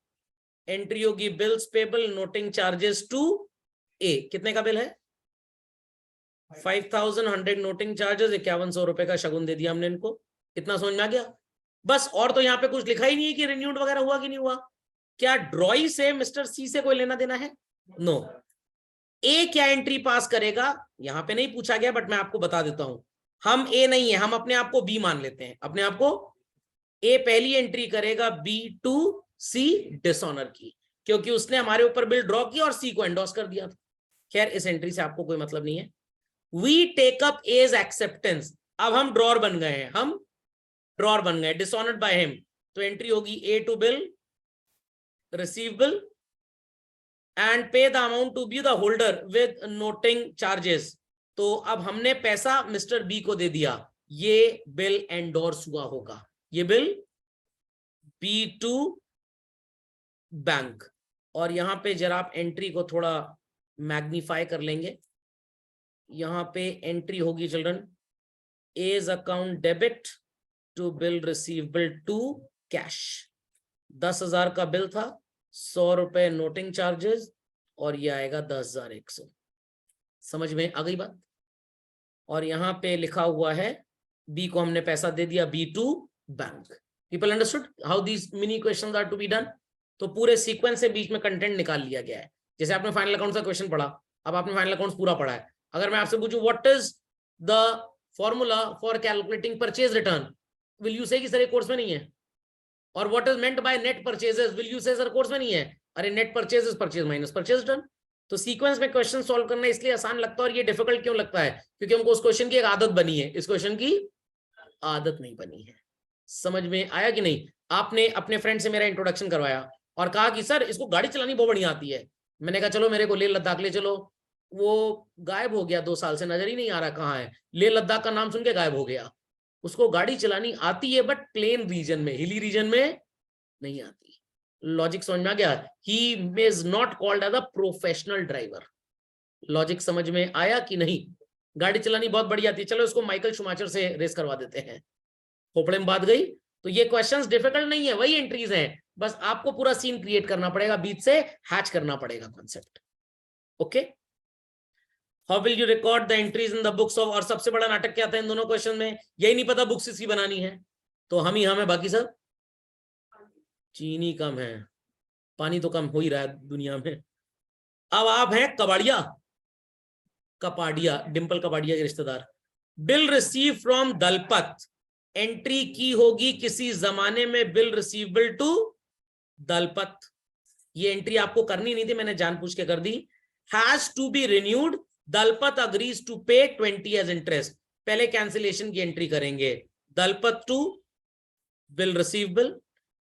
एंट्री होगी bills payable noting charges to A, कितने का बिल है? 5100 नोटिंग चार्जेस, 5100 रुपए का शगुन दे दिया हमने इनको। इतना समझ में आ गया? बस, और तो यहाँ पे कुछ लिखा ही नहीं है कि रिन्यूड वगैरह हुआ कि नहीं हुआ। क्या ड्रॉई से मिस्टर सी से कोई लेना देना है? नो। ए क्या एंट्री पास करेगा यहां पे नहीं पूछा गया, बट मैं आपको बता देता हूं। हम ए नहीं है, हम अपने आप को बी मान लेते हैं। अपने आप को ए पहली एंट्री करेगा बी टू सी डिसऑनर की, क्योंकि उसने हमारे ऊपर बिल ड्रॉ किया और सी को एंडोर्स कर दिया था। खैर, इस एंट्री से आपको कोई मतलब नहीं है। We take up as acceptance, अब हम ड्रॉर बन गए हैं, हम ड्रॉर बन गए, डिसऑनर्ड बाय हिम। तो एंट्री होगी A to bill receivable and pay the amount to B the holder with noting charges. तो अब हमने पैसा मिस्टर बी को दे दिया, ये बिल एंडोर्स हुआ होगा, ये बिल बी टू बैंक। और यहां पे जरा आप एंट्री को थोड़ा मैग्नीफाई कर लेंगे, यहाँ पे एंट्री होगी children, as account debit to bill receivable to cash. 10,000 का बिल था, 100 रुपए नोटिंग चार्जेस, और ये आएगा 10,100। समझ में आ गई बात? और यहाँ पे लिखा हुआ है बी को हमने पैसा दे दिया, B to bank. People understood how these mini questions are to be done? तो पूरे सीक्वेंस से बीच में कंटेंट निकाल लिया गया है। जैसे आपने फाइनल अकाउंट्स का क्वेश्चन पढ़ा, अब आपने फाइनल अकाउंट्स पूरा पढ़ा है, अगर मैं आपसे पूछूं what is the formula for calculating purchase return, will you से कि सर ये कोर्स में नहीं है? और what is meant by net purchases, will you से सर कोर्स में नहीं है? अरे net purchase is purchase minus purchase return. तो सीक्वेंस में क्वेश्चन सॉल्व करना इसलिए आसान लगता है और ये डिफिकल्ट क्यों लगता है? क्योंकि हमको उस क्वेश्चन की एक आदत बनी है, इस क्वेश्चन की आदत नहीं बनी है। समझ में आया कि नहीं? आपने अपने फ्रेंड से मेरा इंट्रोडक्शन करवाया और कहा कि सर इसको गाड़ी चलानी बहुत बढ़िया आती है। मैंने कहा चलो मेरे को लेह लद्दाख ले चलो। वो गायब हो गया, 2 साल से नजर ही नहीं आ रहा कहाँ है। लेह लद्दाख का नाम सुन के गायब हो गया। उसको गाड़ी चलानी आती है बट प्लेन रीजन में, हिली रीजन में नहीं आती। लॉजिक समझ में आ गया? He is not called as a professional driver. Logic समझ में आया कि नहीं? गाड़ी चलानी बहुत बढ़िया आती है, चलो इसको माइकल शुमाचर से रेस करवा देते हैं। खोपड़े में बात गई? तो ये क्वेश्चंस डिफिकल्ट नहीं है, वही एंट्रीज हैं, बस आपको पूरा सीन क्रिएट करना पड़ेगा, बीच से हैच करना पड़ेगा concept. Okay, how will you record the entries in the books of, और सबसे बड़ा नाटक क्या था इन दोनों क्वेश्चन में? यही नहीं पता बुक्स इसकी बनानी है, तो हम ही हम है, बाकी सब चीनी कम है, पानी तो कम हो ही रहा है दुनिया में। अब आप हैं कबाड़िया, कपाड़िया, डिंपल कपाड़िया के रिश्तेदार। Bill receive from Dalpat, entry की होगी किसी जमाने में बिल रिसीवेबल टू दलपत। ये एंट्री आपको करनी नहीं थी, मैंने जानबूझ के कर दी। Has to be renewed, Dalpat agrees to pay 20 as interest. पहले कैंसिलेशन की एंट्री करेंगे, दलपत टू बिल रिसीवेबल,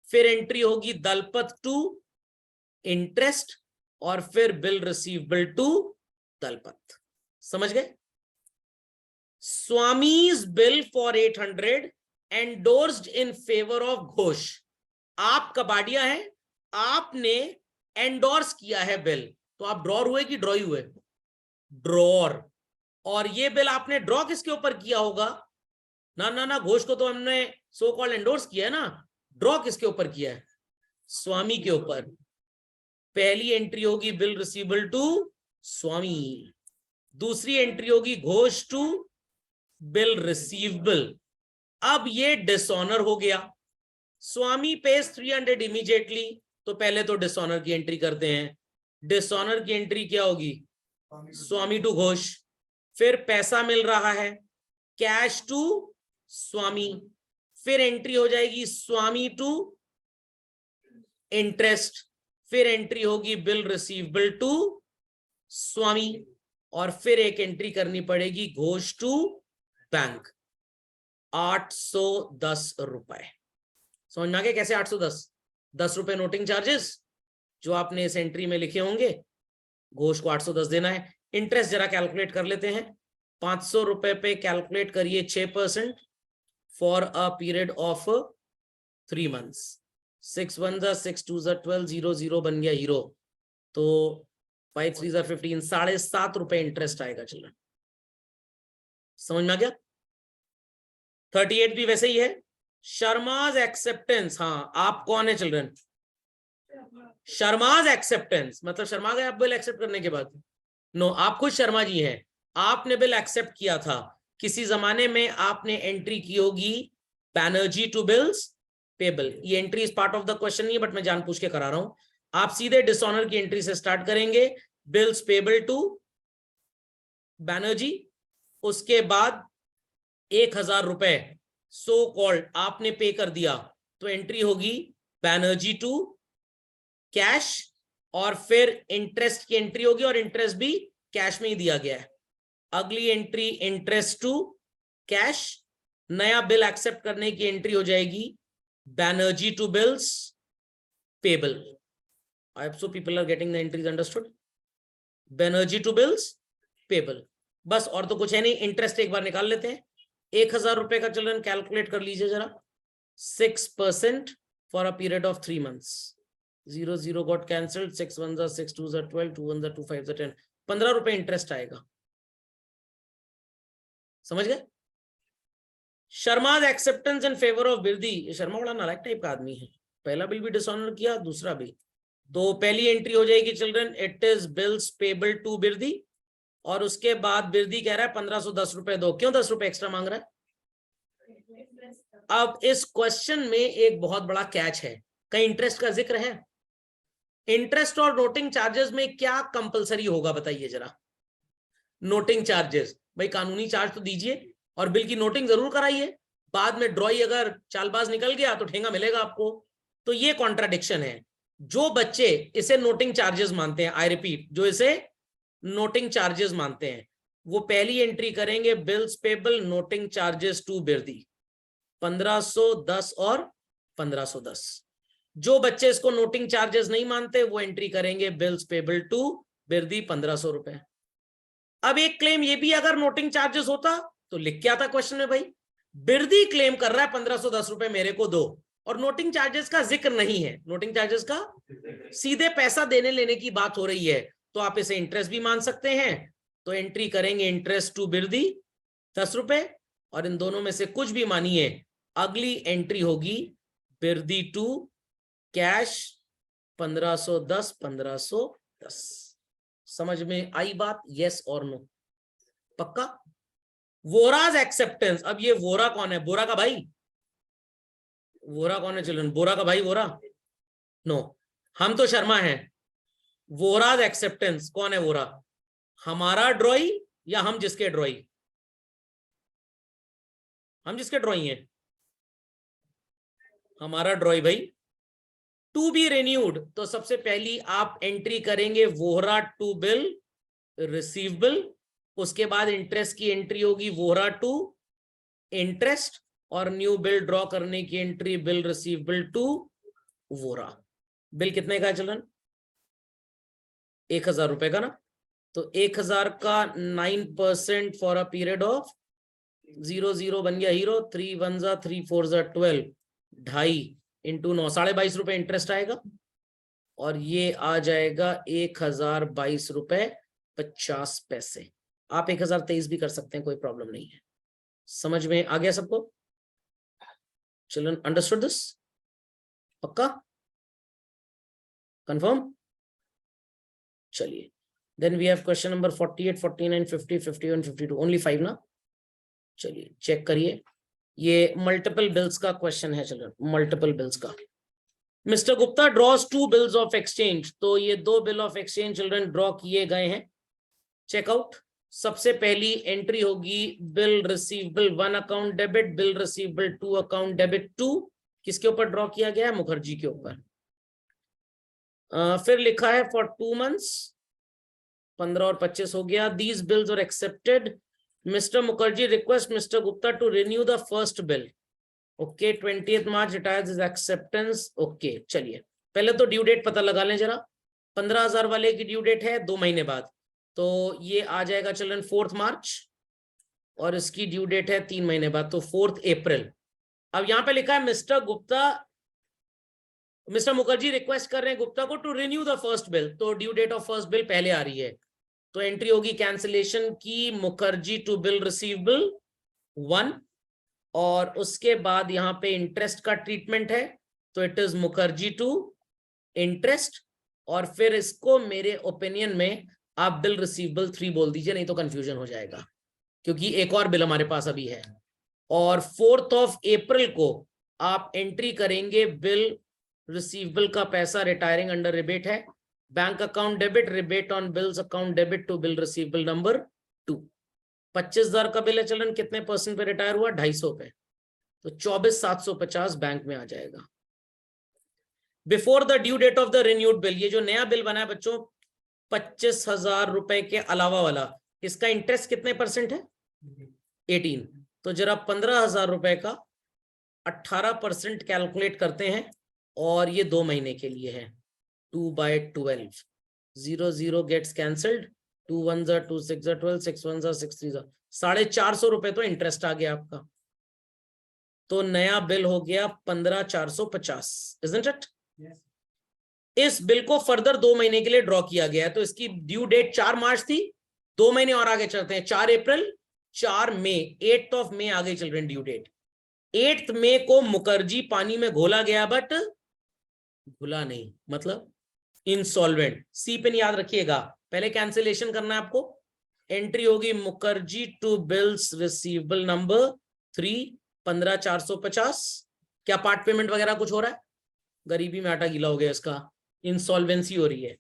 फिर एंट्री होगी दलपत टू इंटरेस्ट, और फिर बिल रिसीवेबल टू दलपत। समझ गए? Swami's bill for 800 endorsed in favour of Ghosh. आप कबाड़िया हैं, आपने एंडोर्स किया है बिल, तो आप ड्रॉर हुए कि ड्रॉई हुए? ड्रॉर। और ये बिल आपने ड्रॉ किसके ऊपर किया होगा? ना ना ना, घोष को तो हमने सो कॉल्ड एंडोर्स किया है ना, ड्रॉ किसके ऊपर किया है? स्वामी के ऊपर। पहली एंट्री होगी बिल रिसीवेबल टू स्वामी, दूसरी एंट्री होगी घोष टू बिल रिसीवेबल। अब ये डिसऑनर हो गया, स्वामी पेज 300 इमीडिएटली, तो पहले तो डिसऑनर की एंट्री करते हैं। डिसऑनर की एंट्री क्या होगी? स्वामी टू घोष। फिर पैसा मिल रहा है, कैश टू स्वामी, फिर एंट्री हो जाएगी स्वामी टू इंटरेस्ट, फिर एंट्री होगी बिल रिसीवेबल टू स्वामी, और फिर एक एंट्री करनी पड़ेगी घोष टू बैंक, 810 रुपए। समझ में आ गया कैसे 810? 10 रुपए नोटिंग चार्जेस जो आपने इस एंट्री में लिखे होंगे, घोष को 810 देना है। इंटरेस्ट जरा कैलकुलेट कर लेते हैं, 500 रुपए पे कैलकुलेट करिए 6% for a period of 3 months। 6 1 6 2 12, 0 0 बन गया हीरो, तो 5 3 15, 7.5 रुपए इंटरेस्ट आएगा। चिल्ड्रन समझ में आ गया? 38 भी वैसे ही है। शर्माज एक्सेप्टेंस, हाँ आप कौन है चिल्ड्रन? शर्माज एक्सेप्टेंस मतलब शर्मा गए आप बिल एक्सेप्ट करने के बाद? नो, आप खुद शर्मा जी हैं, आपने बिल एक्सेप्ट किया था, किसी जमाने में आपने एंट्री की होगी बैनर्जी टू बिल्स पेबल। ये entry is part of the question नहीं है, बट मैं जानबूझ के करा रहा हूं। आप सीधे डिसऑनर की एंट्री से स्टार्ट करेंगे, बिल्स पेबल टू बैनर्जी, उसके बाद 1000 रुपए सो कॉल्ड आपने पे कर दिया, तो एंट्री होगी बैनर्जी टू कैश, और फिर इंटरेस्ट की एंट्री होगी, और इंटरेस्ट भी कैश में ही दिया गया है। अगली एंट्री इंटरेस्ट टू कैश, नया बिल एक्सेप्ट करने की एंट्री हो जाएगी Banerjee to bills payable. I hope so people are getting the entries understood. Banerjee to bills payable, बस और तो कुछ है नहीं। इंटरेस्ट एक बार निकाल लेते हैं, 1000 रुपए का चिल्ड्रन कैलकुलेट कर लीजिए जरा, 6% for a period of 3 months। 0 0 got cancelled, 6 1 6 2 12, 2 1 2 5 10, 15 रुपए इंटरेस्ट आएगा। समझ गए? Sharma's acceptance in favour of Birdi, ये शर्मा बड़ा नालायक टाइप का आदमी है, पहला बिल भी डिसऑनर किया, दूसरा भी। तो पहली एंट्री हो जाएगी children, it is bills payable to Birdi, और उसके बाद बिरदी कह रहा है 1510 रुपए दो। क्यों 10 रुपए एक्स्ट्रा मांग रहा है? अब इस क्वेश्चन में एक बहुत बड़ा कैच है, कहीं इंटरेस्ट का जिक्र है? इंटरेस्ट और नोटिंग चार्जेस में क्या कंपलसरी होगा बताइए जरा? नोटिंग चार्जेस, भाई कानूनी चार्ज तो दीजिए और बिल की नोटिंग जरूर कराइए, बाद में ड्रॉई अगर चालबाज निकल गया तो ठेंगा मिलेगा आपको। तो ये कॉन्ट्राडिक्शन है। जो बच्चे इसे नोटिंग चार्जेस मानते हैं, आई रिपीट, जो इसे नोटिंग चार्जेस मानते हैं, वो पहली एंट्री करेंगे bills payable noting charges to Birdi 1510 और 1510। जो बच्चे इसको नोटिंग चार्जेस नहीं मानते वो एंट्री करेंगे बिल्स पेबल टू बिरदी 1500 रुपए। अब एक क्लेम ये भी अगर नोटिंग चार्जेस होता तो लिख के आता क्वेश्चन में, भाई बिरदी क्लेम कर रहा है 1510 रुपए मेरे को दो, और नोटिंग चार्जेस का जिक्र नहीं है, नोटिंग चार्जेस का सीधे पैसा देने लेने की बात हो रही है, तो आप इसे इंटरेस्ट भी मान सकते हैं। तो एंट्री करेंगे इंटरेस्ट टू बिरदी 10 रुपए, और इन दोनों में से कुछ भी मानिए, अगली एंट्री होगी बिरदी टू कैश 1510 1510। समझ में आई बात? यस और नो? पक्का? वोराज एक्सेप्टेंस, अब ये वोरा कौन है? बोरा का भाई? वोरा कौन है चिल्ड्रन? बोरा का भाई वोरा? नो, हम तो शर्मा हैं। वोराज एक्सेप्टेंस कौन है? वोरा हमारा ड्रॉई या हम जिसके ड्रॉई? हम जिसके ड्रॉई हैं, हमारा ड्रॉई भाई। टू बी रिन्यूड, तो सबसे पहली आप एंट्री करेंगे वोहरा टू बिल रिसीवेबल, उसके बाद इंटरेस्ट की एंट्री होगी वोहरा टू इंटरेस्ट, और न्यू बिल ड्रॉ करने की entry bill receivable to Vohra. Bill कितने का है चलन? 1000 रुपए का ना? तो 1000 का 9% फॉर अ पीरियड ऑफ 00 बन गया हीरो, 3 1 3 4 12, 2.5 इंटू 9, 22.5 रुपए इंटरेस्ट आएगा, और ये आ जाएगा 1022 रुपए 50 पैसे। आप 1023 भी कर सकते हैं, कोई प्रॉब्लम नहीं है। समझ में आ गया सबको? Children understood this? पक्का? कंफर्म? चलिए, then we have question number 48 49 50 51 52, only 5 ना? चलिए चेक करिए, ये मल्टीपल बिल्स का क्वेश्चन है चिल्ड्रन, मल्टीपल बिल्स का। Mister Gupta draws 2 bills of exchange, तो ये 2 bill of exchange children draw किए गए हैं। चेकआउट, सबसे पहली एंट्री होगी bill receivable 1 account debit, bill receivable 2 account debit 2, किसके ऊपर ड्रॉ किया गया है? मुखर्जी के ऊपर। फिर लिखा है फॉर 2 मंथ्स, 15 और 25 हो गया। These bills are accepted, mister Mukherjee request mister Gupta to renew the first bill. Okay, 20 March retires is acceptance. Okay, चलिए पहले तो ड्यू डेट पता लगा लें जरा। 15,000 वाले की ड्यू डेट है 2 महीने बाद, तो ये आ जाएगा चिल्ड्रन 4 मार्च, और इसकी ड्यू डेट है 3 महीने बाद, तो 4 अप्रैल। अब यहां पे लिखा है मिस्टर मुखर्जी रिक्वेस्ट कर रहे हैं गुप्ता को to renew the first bill, तो due date of first bill पहले आ रही है, तो एंट्री होगी कैंसिलेशन की मुखर्जी टू बिल रिसीवेबल 1, और उसके बाद यहां पे इंटरेस्ट का ट्रीटमेंट है, तो it is Mukherjee to interest, और फिर इसको मेरे ओपिनियन में आप बिल रिसीवेबल 3 बोल दीजिए, नहीं तो कंफ्यूजन हो जाएगा, क्योंकि एक और बिल हमारे पास अभी है। और 4 अप्रैल को आप एंट्री करेंगे बिल रिसीवेबल का पैसा रिटायरिंग अंडर रिबेट है, bank account debit, rebate on bills account debit to bill receivable number 2। 25,000 का बिल है चलन, कितने % पे रिटायर हुआ? 250 पे, तो 24,750 बैंक में आ जाएगा। Before the due date of the renewed bill, ये जो नया बिल बना है बच्चों 25,000 रुपए के अलावा वाला, इसका इंटरेस्ट कितने % है? 18। तो जरा 15,000 रुपए का 18% कैलकुलेट करते हैं, और ये 2 महीने के लिए है। 2/12, 0 गेट्स कैंसल्ड, 2 1 2 6 12, 6 1 6 3, 450 रुपए तो इंटरेस्ट आ गया आपका, तो नया बिल हो गया 15,450, इजंट इट? इस बिल को फर्दर 2 महीने के लिए ड्रॉ किया गया है, तो इसकी ड्यू डेट 4 मार्च थी, 2 महीने और आगे चलते हैं, 4 अप्रैल, 4 मई 8 मई आ गई चिल्ड्रन ड्यू डेट। 8 मई को मुखर्जी पानी में घोला गया बट घुला नहीं, मतलब इंसॉल्वेंट। सी पे नहीं याद रखिएगा, पहले कैंसिलेशन करना है आपको। एंट्री होगी Mukherjee to bills receivable number 3 15,450। क्या पार्ट पेमेंट वगैरह कुछ हो रहा है? गरीबी में आटा गीला हो गया इसका, इंसॉल्वेंसी हो रही है।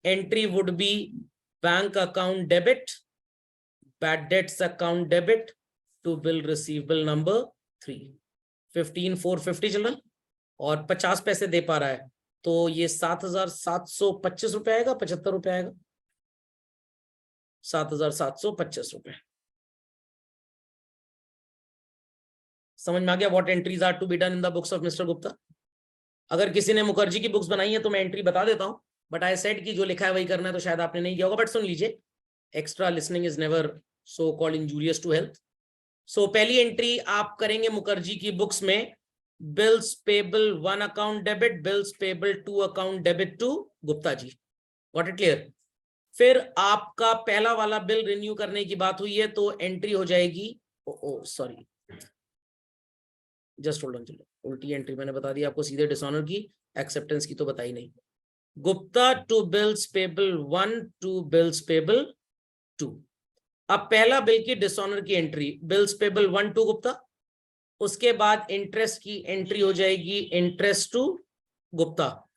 Entry would be bank account debit, bad debts account debit to bill receivable number 3 15,450 children, और 50 पैसे दे पा रहा है तो ये 7,725 रुपए आएगा, 75 रुपए आएगा, 7,725 रुपए। समझ में आ गया what entries are to be done in the books of mister Gupta? अगर किसी ने मुखर्जी की बुक्स बनाई है तो मैं एंट्री बता देता हूं, बट आई सेड कि जो लिखा है वही करना है, तो शायद आपने नहीं किया होगा, बट सुन लीजिए, extra listening is never so called injurious to health. So पहली एंट्री आप करेंगे मुखर्जी की बुक्स में, bills payable 1 account debit, bills payable 2 account debit to Gupta ji. Got it clear? फिर आपका पहला वाला बिल रिन्यू करने की बात हुई है तो एंट्री हो जाएगी, सॉरी जस्ट होल्ड ऑन, चलो उल्टी एंट्री मैंने बता दी आपको सीधे डिसऑनर की, एक्सेप्टेंस की तो बताई नहीं। Gupta to bills payable 1 to bills payable 2। अब पहला बिल की डिसऑनर की entry, bills payable 1 to Gupta, उसके बाद इंटरेस्ट की एंट्री हो जाएगी इंटरेस्ट टू गुप्ता,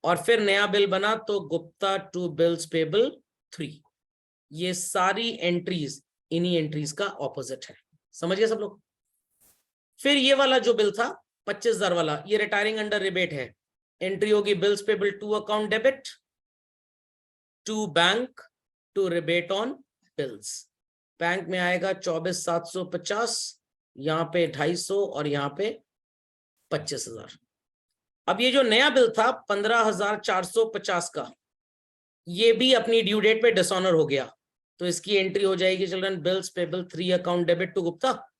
और फिर नया बिल बना तो गुप्ता टू बिल्स पेबल 3। ये सारी एंट्रीज इन्हीं एंट्रीज का ऑपोजिट है, समझ गए सब लोग? फिर ये वाला जो बिल था 25,000 वाला, ये रिटायरिंग अंडर रिबेट है। एंट्री होगी bills payable 2 account debit to bank to rebate on bills. Bank में आएगा 24,750, यहाँ पे 250 और यहाँ पे 25,000। अब ये जो नया बिल था 15,450 का, ये भी अपनी ड्यू डेट पे डिसऑनर हो गया, तो इसकी एंट्री हो जाएगी children bills payable 3 account debit to Gupta,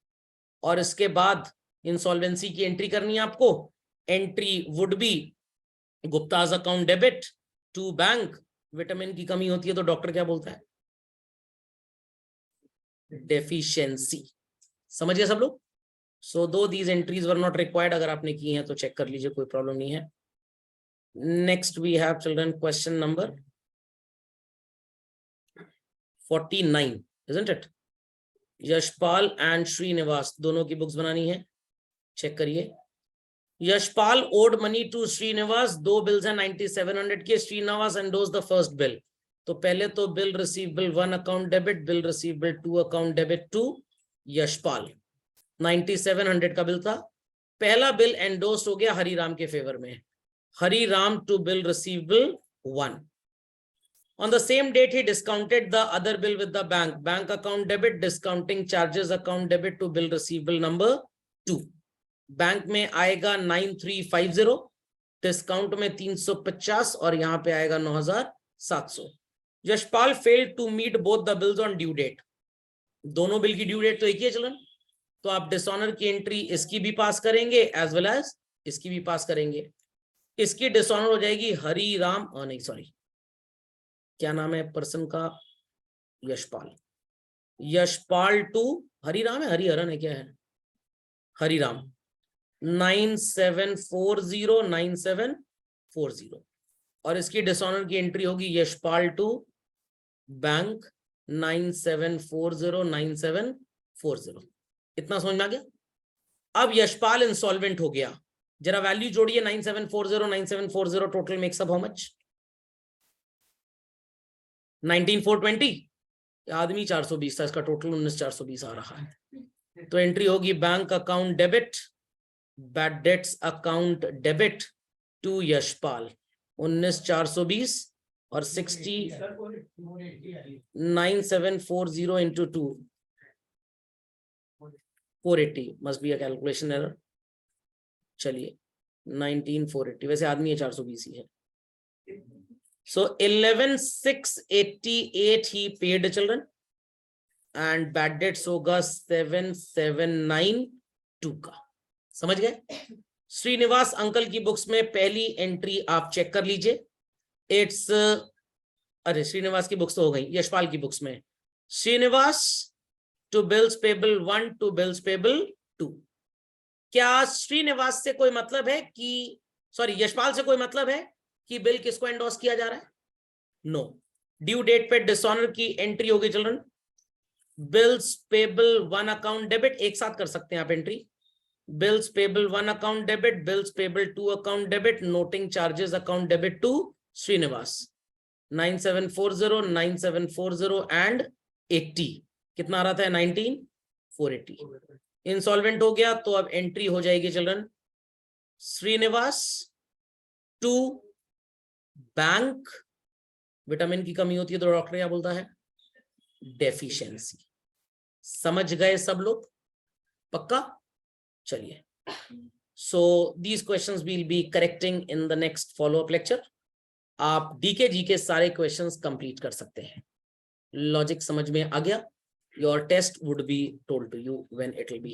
और इसके बाद इंसॉल्वेंसी की एंट्री करनी है आपको। Entry would be Gupta's account debit to bank, vitamin की कमी होती है तो डॉक्टर क्या बोलता है? डेफिशिएंसी। समझ गए सब लोग? सो दो these entries were not required, अगर आपने की हैं तो चेक कर लीजिए, कोई प्रॉब्लम नहीं है। Next we have children question number 49, isn't it? Yashpal and Srinivas दोनों की बुक्स बनानी है, चेक करिए। Yashpal owed money to Srinivas, दो बिल्स हैं 9700 के। Srinivas endorses the first bill, तो पहले तो bill receivable 1 account debit, bill receivable 2 account debit to Yashpal, 9700 का बिल था। पहला बिल एंडोस्ड हो गया हरिराम के फेवर में, Hariram to bill receivable 1। On the same date, he discounted the other bill with the bank. Bank account debit, discounting charges account debit to bill receivable number 2. Bank में आएगा 9350, discount में 350 और यहाँ पे आएगा 9,700। Yashpal failed to meet both the bills on due date, दोनों bill की due date तो एक ही है चलन, तो आप डिसऑनर की एंट्री इसकी भी पास करेंगे एज वेल एज इसकी भी पास करेंगे। इसकी डिसऑनर हो जाएगी हरिराम, नहीं सॉरी, क्या नाम है पर्सन का? यशपाल। यशपाल टू हरिराम है, हरिहरन है, क्या है? हरिराम 9740 और इसकी डिसऑनर की एंट्री होगी यशपाल टू बैंक 97409740। इतना समझ में आ गया? अब यशपाल इंसॉल्वेंट हो गया, जरा वैल्यू जोड़िए 9740 total makes up how much? 19,420। आदमी 420 था, इसका टोटल 19,420 आ रहा है। तो एंट्री होगी bank account debit, bad debts account debit to Yashpal 19,420 और 9740 into 2 480 must be a calculation error. चलिए 19,480, वैसे आदमी है 420 ही है। So 11,688 he paid children and bad debts होगा 7,792 का। समझ गए? श्रीनिवास अंकल की बुक्स में पहली एंट्री आप चेक कर लीजिए, इट्स अरे श्रीनिवास की बुक्स तो हो गई, यशपाल की बुक्स में Srinivas to bills payable 1 to bills payable 2. क्या श्रीनिवास से कोई मतलब है कि यशपाल से कोई मतलब है कि बिल किसको एंडोर्स किया जा रहा है? नो. ड्यू डेट पे डिसऑनर की एंट्री होगी children. Bills payable 1 account debit, एक साथ कर सकते हैं आप entry. Bills payable 1 account debit, bills payable 2 account debit, noting charges account debit to Srinivas. 9740 9740 and 80 कितना आ रहा था? 19480. इंसॉल्वेंट हो गया तो अब एंट्री हो जाएगी children Srinivas to bank. Vitamin की कमी होती है तो डॉक्टर क्या बोलता है? डेफिशिएंसी. समझ गए सब लोग? पक्का? चलिए. So these questions will be correcting in the next follow up lecture. आप डीके जी के सारे क्वेश्चंस कंप्लीट कर सकते हैं. लॉजिक समझ में आ गया? Your test would be told to you when it will B